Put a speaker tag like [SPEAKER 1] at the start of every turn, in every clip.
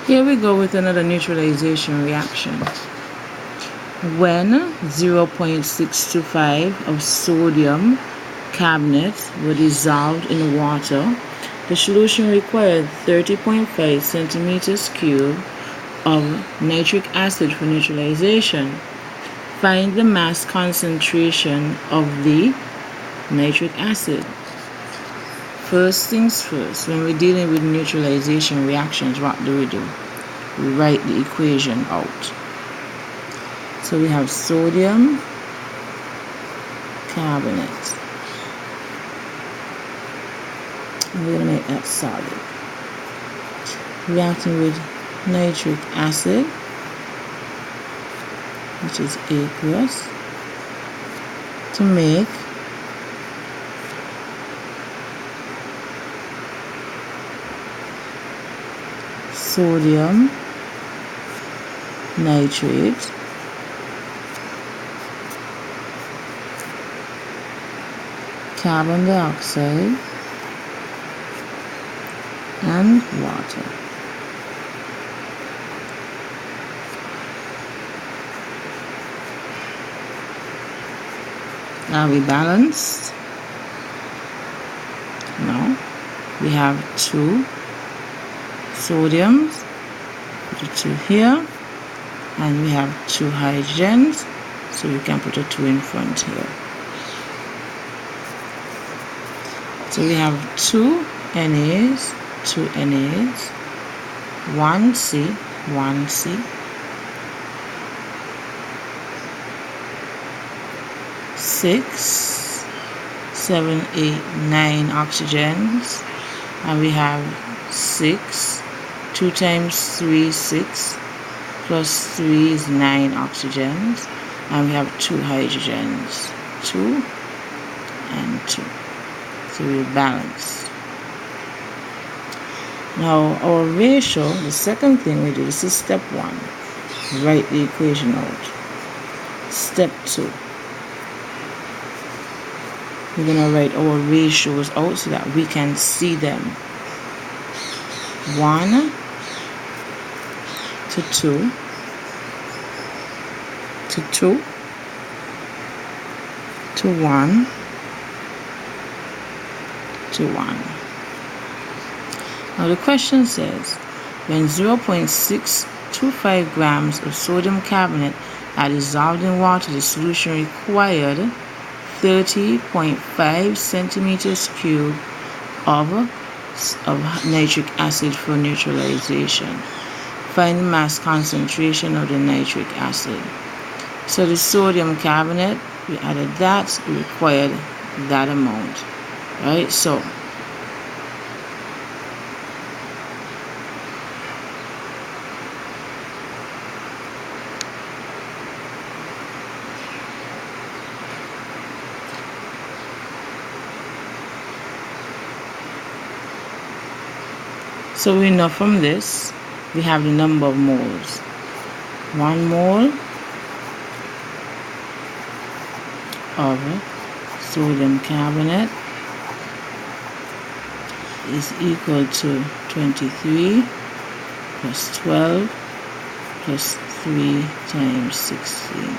[SPEAKER 1] Here we go with another neutralization reaction. When 0.625 of sodium carbonate were dissolved in water, the solution required 30.5 centimeters cubed of nitric acid for neutralization. Find the mass concentration of the nitric acid. First things first, when we're dealing with neutralization reactions, what do? We write the equation out. So we have sodium carbonate. And we're going to make that solid. Reacting with nitric acid, which is aqueous, to make sodium nitrate carbon dioxide and water. Are we balanced? No. We have two sodiums, put a 2 here, and we have 2 hydrogens, so we can put a 2 in front here. So we have 2 NAs, 2 NAs, 1 C, 1 C, 6, 7, 8, 9 oxygens, and we have 6, 2 times 3, 6, plus 3 is 9 oxygens, and we have 2 hydrogens, 2 and 2. So we're balanced. Now our ratio, the second thing we do, this is step 1. Write the equation out. Step 2. We're going to write our ratios out so that we can see them. 1 to 2 to 2 to 1 to 1. Now the question says, when 0.625 grams of sodium carbonate are dissolved in water, the solution required 30.5 centimeters cubed of nitric acid for neutralization. Find the mass concentration of the nitric acid. So the sodium carbonate, we added that, we required that amount, right? So we know from this, we have the number of moles. 1 mole of sodium carbonate is equal to 23 plus 12 plus 3 times 16.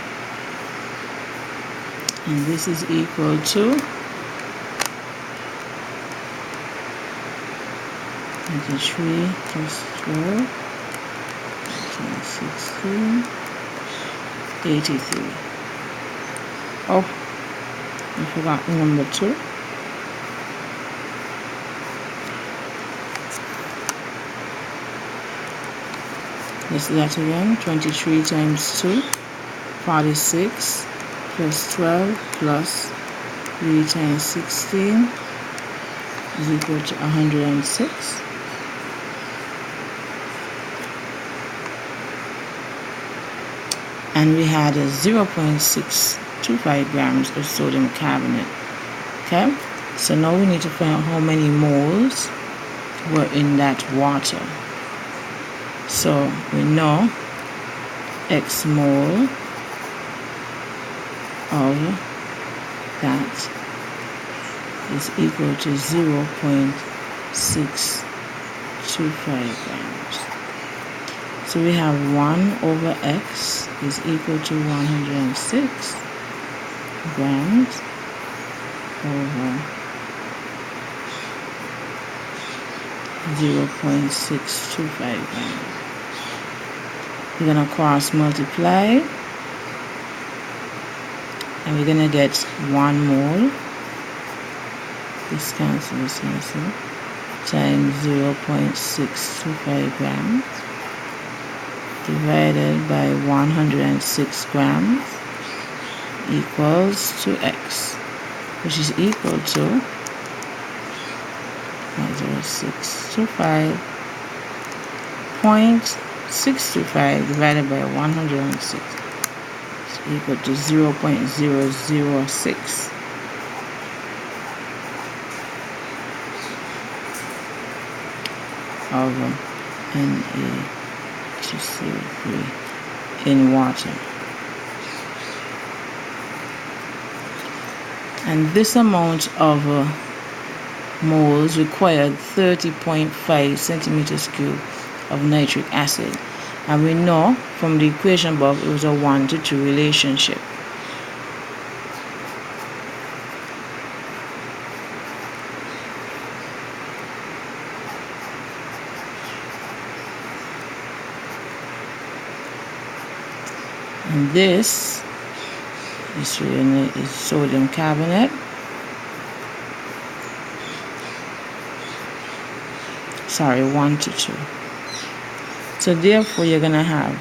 [SPEAKER 1] And this is equal to 23 plus 12 times 16, 83. Oh, I forgot the number 2. Let's do that again. 23 times 2, 46, plus 12 plus 3 times 16 is equal to 106. And we had 0.625 grams of sodium carbonate. Okay, so now we need to find out how many moles were in that water. So we know X mole of that is equal to 0.625 grams. So we have 1 over x is equal to 106 grams over 0.625 grams. We're going to cross multiply, and we're going to get 1 mole, this cancel, times 0.625 grams divided by 106 grams equals to x, which is equal to 0.625 divided by 106 is equal to 0.006. Of Na2CO3 in water. And this amount of moles required 30.5 centimeters cubed of nitric acid. And we know from the equation above it was a 1 to 2 relationship. And this is sodium carbonate. Sorry, 1 to 2. So therefore you're going to have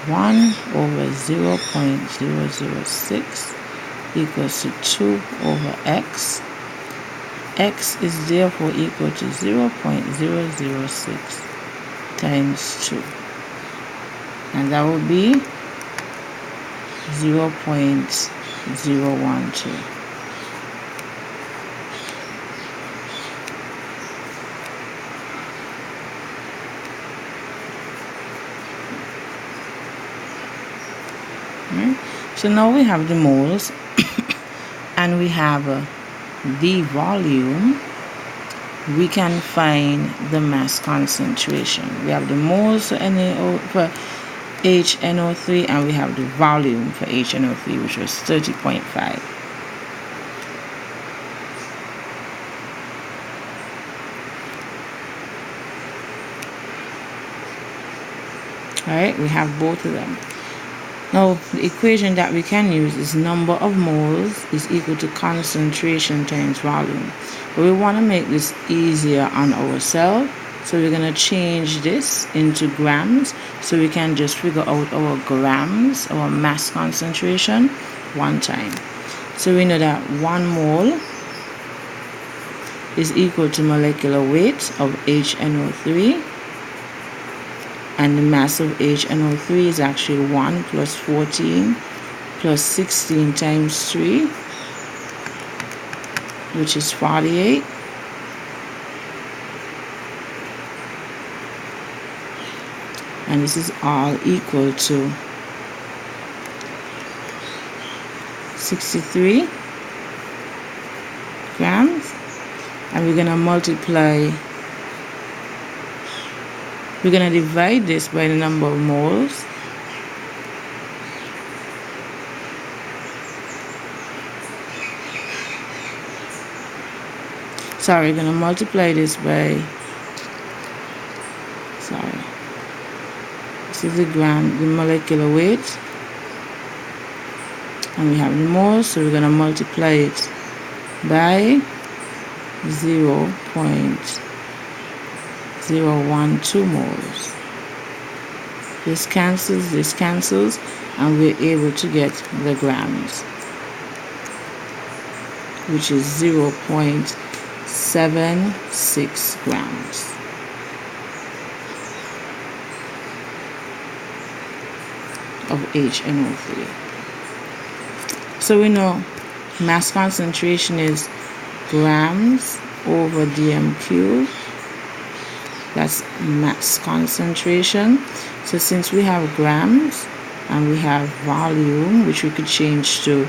[SPEAKER 1] 1 over 0.006 equals to 2 over x. X is therefore equal to 0.006 times 2. And that will be 0.012. So now we have the moles and we have the volume. We can find the mass concentration. We have the moles for HNO3 and we have the volume for HNO3, which was 30.5. Alright, we have both of them. Now, the equation that we can use is number of moles is equal to concentration times volume. But we want to make this easier on ourselves, so we're going to change this into grams, so we can just figure out our grams, our mass concentration, one time. So we know that 1 mole is equal to molecular weight of HNO3. And the mass of HNO3 is actually 1 plus 14 plus 16 times 3, which is 48. And this is all equal to 63 grams. And we're going to multiply. We're going to divide this by the number of moles. Sorry, we're going to multiply this by, this is the gram, the molecular weight. And we have the moles, so we're going to multiply it by 0.012 moles. This cancels, and we're able to get the grams, which is 0.76 grams. Of HNO3. So we know mass concentration is grams over dm cubed. That's mass concentration. So since we have grams and we have volume, which we could change to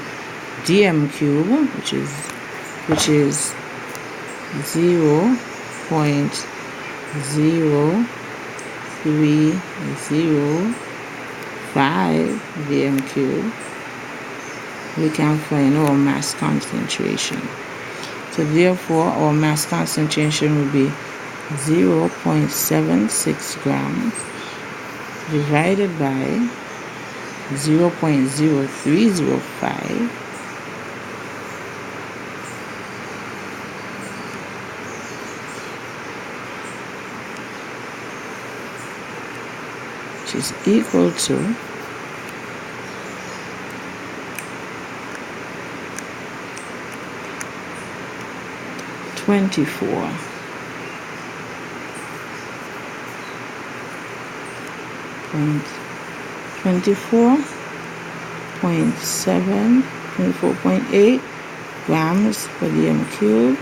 [SPEAKER 1] dm cube, which is 0.006 305 Vm cubed, we can find our mass concentration. So therefore our mass concentration will be 0.76 grams divided by 0.0305, which is equal to 24. 24.8 grams per dm cube,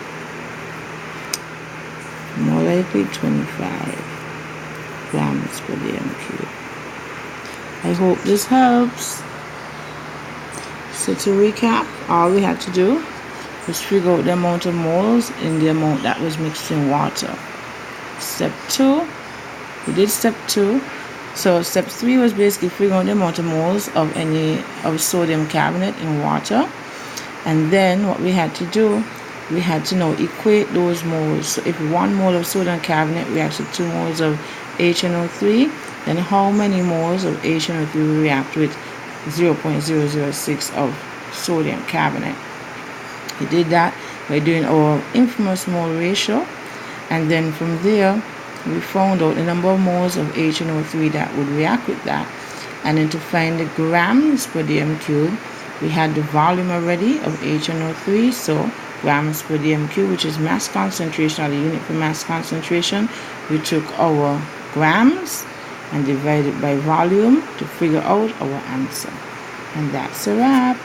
[SPEAKER 1] more likely 25 grams per dm cube. I hope this helps. So to recap, all we had to do was figure out the amount of moles in the amount that was mixed in water. Step 2, we did step 2. So step 3 was basically figuring out the amount of moles of sodium carbonate in water. And then what we had to do, we had to now equate those moles. So if 1 mole of sodium carbonate reacts with 2 moles of HNO3, then how many moles of HNO3 will react with 0.006 of sodium carbonate? We did that by doing our infamous mole ratio, and then from there we found out the number of moles of HNO3 that would react with that. And then to find the grams per dm cube, we had the volume already of HNO3, so grams per dm cube, which is mass concentration, or the unit for mass concentration. We took our grams and divided by volume to figure out our answer. And that's a wrap.